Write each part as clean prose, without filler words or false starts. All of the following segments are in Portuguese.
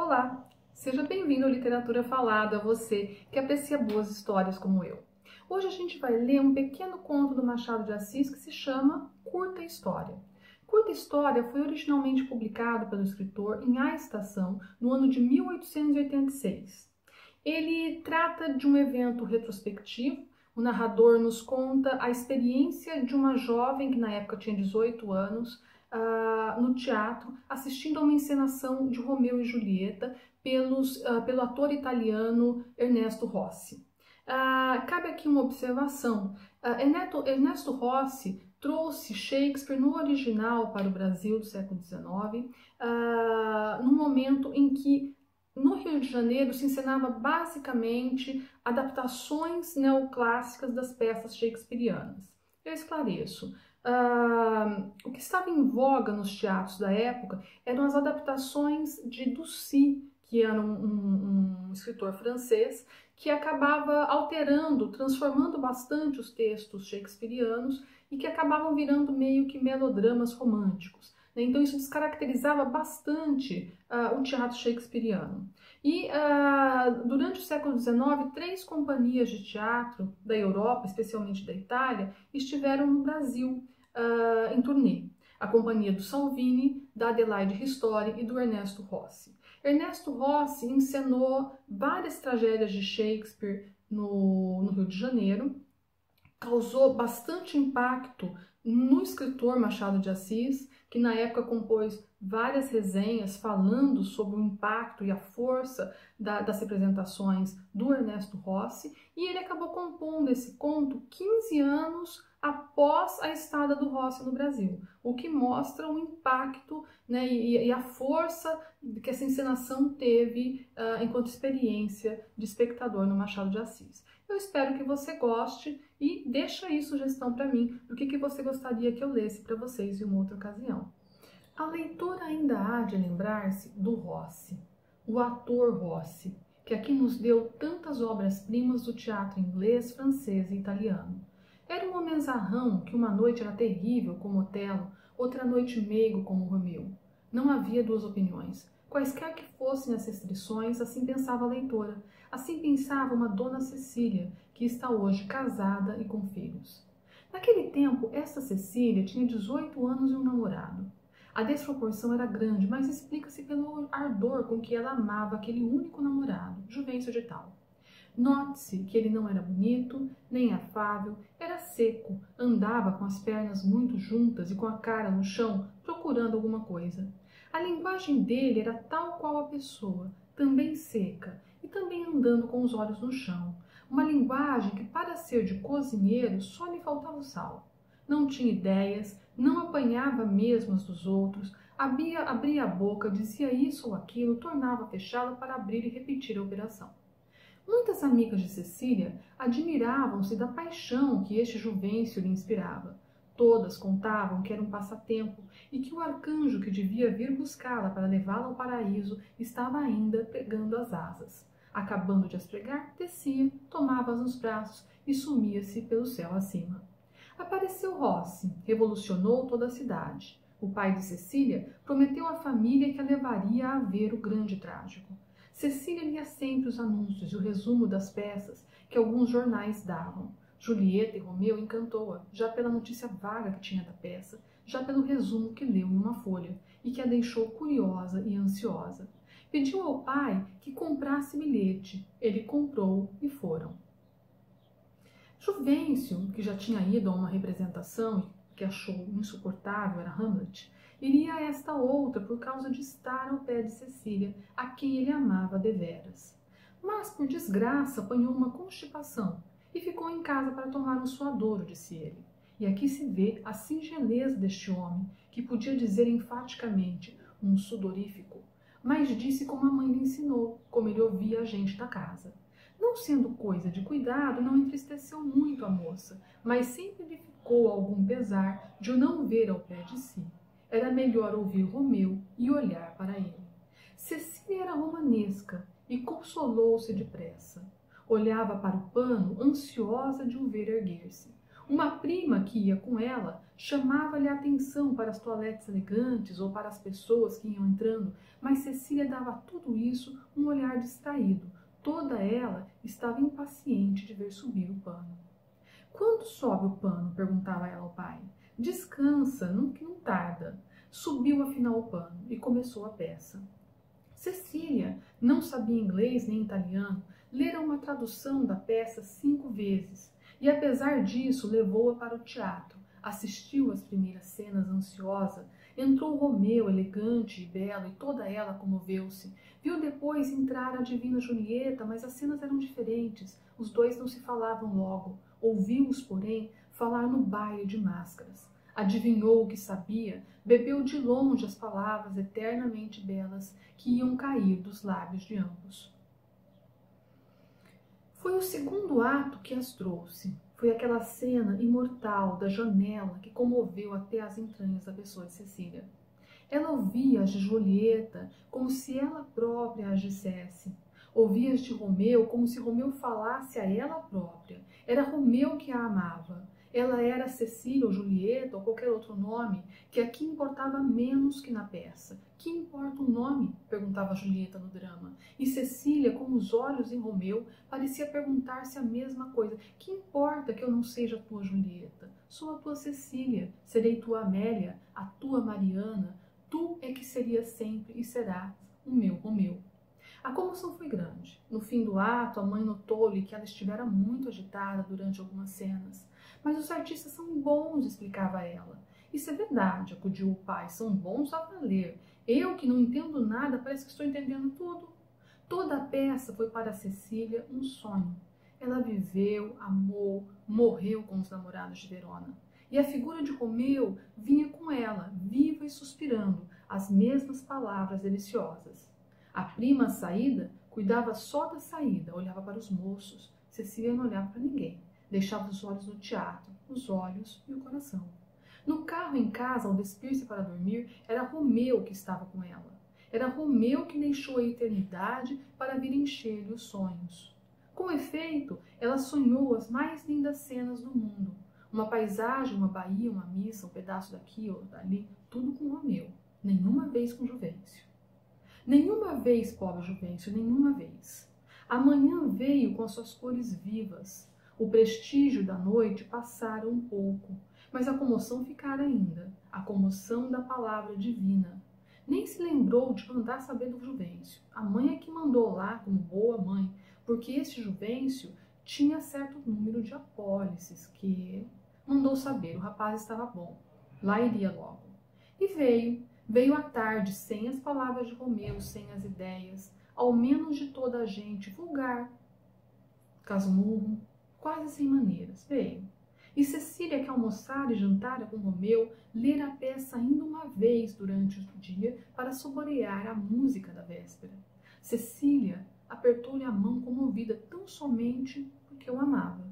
Olá, seja bem-vindo ao Literatura Falada, você que aprecia boas histórias como eu. Hoje a gente vai ler um pequeno conto do Machado de Assis que se chama Curta História. Curta História foi originalmente publicado pelo escritor em A Estação, no ano de 1886. Ele trata de um evento retrospectivo. O narrador nos conta a experiência de uma jovem que na época tinha 18 anos, no teatro, assistindo a uma encenação de Romeu e Julieta pelo ator italiano Ernesto Rossi. Cabe aqui uma observação. Ernesto Rossi trouxe Shakespeare no original para o Brasil do século XIX, no momento em que no Rio de Janeiro se encenava basicamente adaptações neoclássicas das peças shakespearianas. Eu esclareço. O que estava em voga nos teatros da época eram as adaptações de Ducis, que era um escritor francês, que acabava alterando, transformando bastante os textos shakespearianos e que acabavam virando meio que melodramas românticos. Então isso descaracterizava bastante o teatro shakespeariano. E durante o século XIX, 3 companhias de teatro da Europa, especialmente da Itália, estiveram no Brasil em turnê. A companhia do Salvini, da Adelaide Ristori e do Ernesto Rossi. Ernesto Rossi encenou várias tragédias de Shakespeare no Rio de Janeiro, causou bastante impacto no escritor Machado de Assis, que na época compôs várias resenhas falando sobre o impacto e a força das representações do Ernesto Rossi, e ele acabou compondo esse conto 15 anos após a estada do Rossi no Brasil, o que mostra o impacto, né, e a força que essa encenação teve enquanto experiência de espectador no Machado de Assis. Eu espero que você goste e deixa aí sugestão para mim do que você gostaria que eu lesse para vocês em uma outra ocasião. A leitora ainda há de lembrar-se do Rossi, o ator Rossi, que aqui nos deu tantas obras-primas do teatro inglês, francês e italiano. Era um homenzarrão que uma noite era terrível como Otelo, outra noite meigo como Romeu. Não havia duas opiniões. Quaisquer que fossem as restrições, assim pensava a leitora. Assim pensava uma Dona Cecília, que está hoje casada e com filhos. Naquele tempo, esta Cecília tinha 18 anos e um namorado. A desproporção era grande, mas explica-se pelo ardor com que ela amava aquele único namorado, Juvencio de Tal. Note-se que ele não era bonito, nem afável, era seco, andava com as pernas muito juntas e com a cara no chão, procurando alguma coisa. A linguagem dele era tal qual a pessoa, também seca, e também andando com os olhos no chão. Uma linguagem que, para ser de cozinheiro, só lhe faltava o sal. Não tinha ideias, não apanhava mesmo as dos outros, abria a boca, dizia isso ou aquilo, tornava a fechá-la para abrir e repetir a operação. Muitas amigas de Cecília admiravam-se da paixão que este Juvencio lhe inspirava. Todas contavam que era um passatempo e que o arcanjo que devia vir buscá-la para levá-la ao paraíso estava ainda pregando as asas. Acabando de as pregar, descia, tomava-as nos braços e sumia-se pelo céu acima. Apareceu Rossi, revolucionou toda a cidade. O pai de Cecília prometeu à família que a levaria a ver o grande trágico. Cecília lia sempre os anúncios e o resumo das peças que alguns jornais davam. Julieta e Romeu encantou-a, já pela notícia vaga que tinha da peça, já pelo resumo que leu em uma folha e que a deixou curiosa e ansiosa. Pediu ao pai que comprasse bilhete. Ele comprou e foram. Juvencio, que já tinha ido a uma representação e que achou insuportável, era Hamlet, iria a esta outra por causa de estar ao pé de Cecília, a quem ele amava deveras. Mas, por desgraça, apanhou uma constipação e ficou em casa para tomar um suadouro, disse ele. E aqui se vê a singeleza deste homem, que podia dizer enfaticamente um sudorífico, mas disse como a mãe lhe ensinou, como ele ouvia a gente da casa. Não sendo coisa de cuidado, não entristeceu muito a moça, mas sempre lhe ficou algum pesar de o não ver ao pé de si. Era melhor ouvir Romeu e olhar para ele. Cecília era romanesca e consolou-se depressa. Olhava para o pano, ansiosa de o ver erguer-se. Uma prima que ia com ela chamava-lhe a atenção para as toaletes elegantes ou para as pessoas que iam entrando, mas Cecília dava a tudo isso um olhar distraído. Toda ela estava impaciente de ver subir o pano. Quando sobe o pano? Perguntava ela ao pai. Descansa, que não tarda. Subiu afinal o pano e começou a peça. Cecília não sabia inglês nem italiano, lera uma tradução da peça 5 vezes e, apesar disso, levou-a para o teatro. Assistiu às primeiras cenas ansiosa, entrou Romeu, elegante e belo, e toda ela comoveu-se. Viu depois entrar a divina Julieta, mas as cenas eram diferentes, os dois não se falavam logo. Ouviu-os, porém, falar no baile de máscaras. Adivinhou o que sabia, bebeu de longe as palavras eternamente belas que iam cair dos lábios de ambos. Foi o segundo ato que as trouxe. Foi aquela cena imortal da janela que comoveu até as entranhas da pessoa de Cecília. Ela ouvia as de Julieta como se ela própria as dissesse. Ouvia as de Romeu como se Romeu falasse a ela própria. Era Romeu que a amava. Ela era Cecília ou Julieta ou qualquer outro nome, que aqui importava menos que na peça. Que importa o nome? Perguntava Julieta no drama. E Cecília, com os olhos em Romeu, parecia perguntar-se a mesma coisa. Que importa que eu não seja a tua Julieta? Sou a tua Cecília, serei tua Amélia, a tua Mariana. Tu é que seria sempre e serás o meu Romeu. A comoção foi grande. No fim do ato, a mãe notou-lhe que ela estivera muito agitada durante algumas cenas. Mas os artistas são bons, explicava ela. Isso é verdade, acudiu o pai, são bons a valer. Eu, que não entendo nada, parece que estou entendendo tudo. Toda a peça foi para Cecília um sonho. Ela viveu, amou, morreu com os namorados de Verona. E a figura de Romeu vinha com ela, viva e suspirando, as mesmas palavras deliciosas. A prima, à saída, cuidava só da saída, olhava para os moços. Cecília não olhava para ninguém. Deixava os olhos no teatro, os olhos e o coração. No carro em casa, ao despir-se para dormir, era Romeu que estava com ela. Era Romeu que deixou a eternidade para vir encher-lhe os sonhos. Com efeito, ela sonhou as mais lindas cenas do mundo. Uma paisagem, uma baía, uma missa, um pedaço daqui ou dali, tudo com Romeu. Nenhuma vez com Juvencio. Nenhuma vez, pobre Juvencio, nenhuma vez. A manhã veio com as suas cores vivas. O prestígio da noite passara um pouco, mas a comoção ficara ainda, a comoção da palavra divina. Nem se lembrou de mandar saber do Juvencio. A mãe é que mandou lá, como boa mãe, porque este Juvencio tinha certo número de apólices, que mandou saber, o rapaz estava bom, lá iria logo. E veio à tarde, sem as palavras de Romeu, sem as ideias, ao menos de toda a gente, vulgar, casmurro, quase sem maneiras, veio. E Cecília, que almoçara e jantara com Romeu, lera a peça ainda uma vez durante o dia para saborear a música da véspera. Cecília apertou-lhe a mão comovida tão somente porque o amava.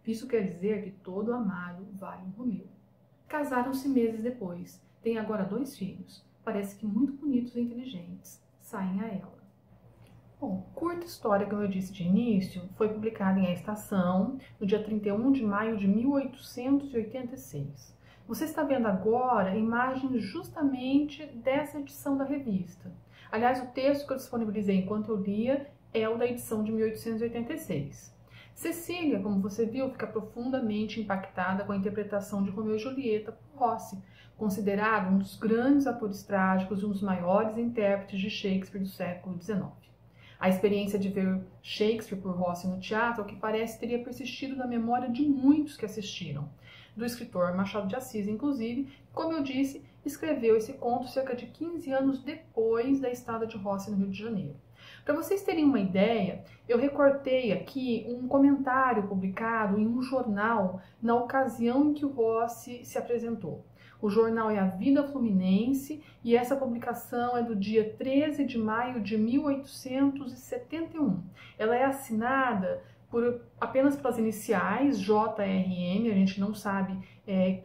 Isso quer dizer que todo amado vale um Romeu. Casaram-se meses depois. Têm agora 2 filhos. Parece que muito bonitos e inteligentes. Saem a ela. Bom, curta história, como eu disse de início, foi publicada em A Estação, no dia 31 de maio de 1886. Você está vendo agora imagens justamente dessa edição da revista. Aliás, o texto que eu disponibilizei enquanto eu lia é o da edição de 1886. Cecília, como você viu, fica profundamente impactada com a interpretação de Romeu e Julieta por Rossi, considerado um dos grandes atores trágicos e um dos maiores intérpretes de Shakespeare do século XIX. A experiência de ver Shakespeare por Rossi no teatro, ao que parece, teria persistido na memória de muitos que assistiram. Do escritor Machado de Assis, inclusive, como eu disse, escreveu esse conto cerca de 15 anos depois da estada de Rossi no Rio de Janeiro. Para vocês terem uma ideia, eu recortei aqui um comentário publicado em um jornal na ocasião em que o Rossi se apresentou. O jornal é A Vida Fluminense e essa publicação é do dia 13 de maio de 1871. Ela é assinada apenas pelas iniciais JRM, a gente não sabe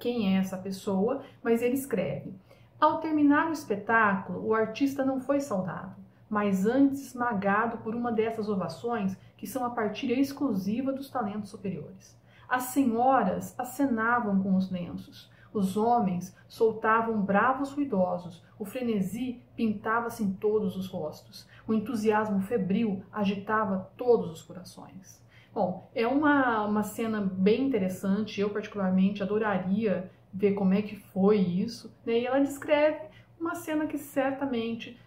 quem é essa pessoa, mas ele escreve: ao terminar o espetáculo, o artista não foi saudado, mas antes esmagado por uma dessas ovações que são a partilha exclusiva dos talentos superiores. As senhoras acenavam com os lenços. Os homens soltavam bravos ruidosos. O frenesi pintava-se em todos os rostos. O entusiasmo febril agitava todos os corações. Bom, é uma cena bem interessante. Eu, particularmente, adoraria ver como é que foi isso, né? E ela descreve uma cena que certamente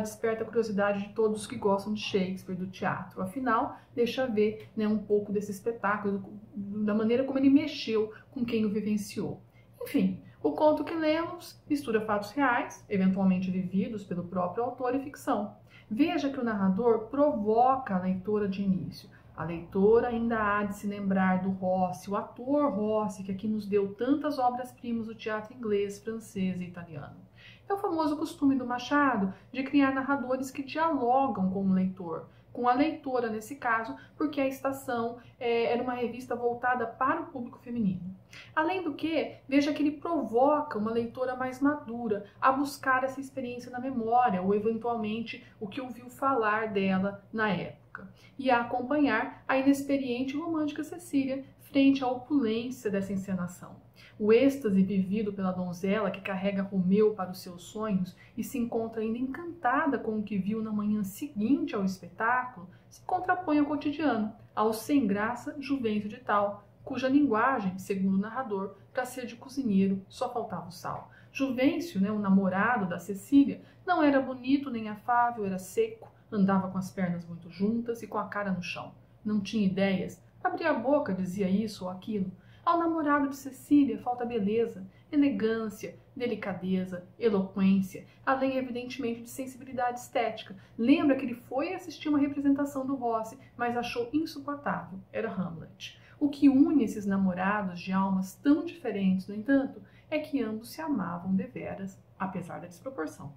desperta a curiosidade de todos que gostam de Shakespeare, do teatro. Afinal, deixa ver, né, um pouco desse espetáculo, da maneira como ele mexeu com quem o vivenciou. Enfim, o conto que lemos mistura fatos reais, eventualmente vividos pelo próprio autor, e ficção. Veja que o narrador provoca a leitora de início. A leitora ainda há de se lembrar do Rossi, o ator Rossi, que aqui nos deu tantas obras-primas do teatro inglês, francês e italiano. É o famoso costume do Machado de criar narradores que dialogam com o leitor, com a leitora nesse caso, porque a Estação era uma revista voltada para o público feminino. Além do que, veja que ele provoca uma leitora mais madura a buscar essa experiência na memória ou eventualmente o que ouviu falar dela na época e a acompanhar a inexperiente e romântica Cecília frente à opulência dessa encenação. O êxtase vivido pela donzela que carrega Romeu para os seus sonhos e se encontra ainda encantada com o que viu na manhã seguinte ao espetáculo se contrapõe ao cotidiano, ao sem graça Juvencio de Tal, cuja linguagem, segundo o narrador, para ser de cozinheiro só faltava o sal. Juvencio, né, o namorado da Cecília, não era bonito nem afável, era seco, andava com as pernas muito juntas e com a cara no chão. Não tinha ideias, abria a boca, dizia isso ou aquilo. Ao namorado de Cecília falta beleza, elegância, delicadeza, eloquência, além evidentemente de sensibilidade estética. Lembra que ele foi assistir uma representação do Rossi, mas achou insuportável. Era Hamlet. O que une esses namorados de almas tão diferentes, no entanto, é que ambos se amavam deveras, apesar da desproporção.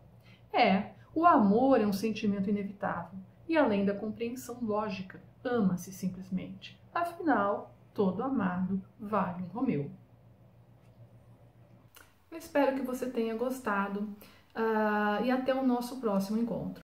O amor é um sentimento inevitável, e além da compreensão lógica, ama-se simplesmente. Afinal, todo amado vale um Romeu. Eu espero que você tenha gostado e até o nosso próximo encontro.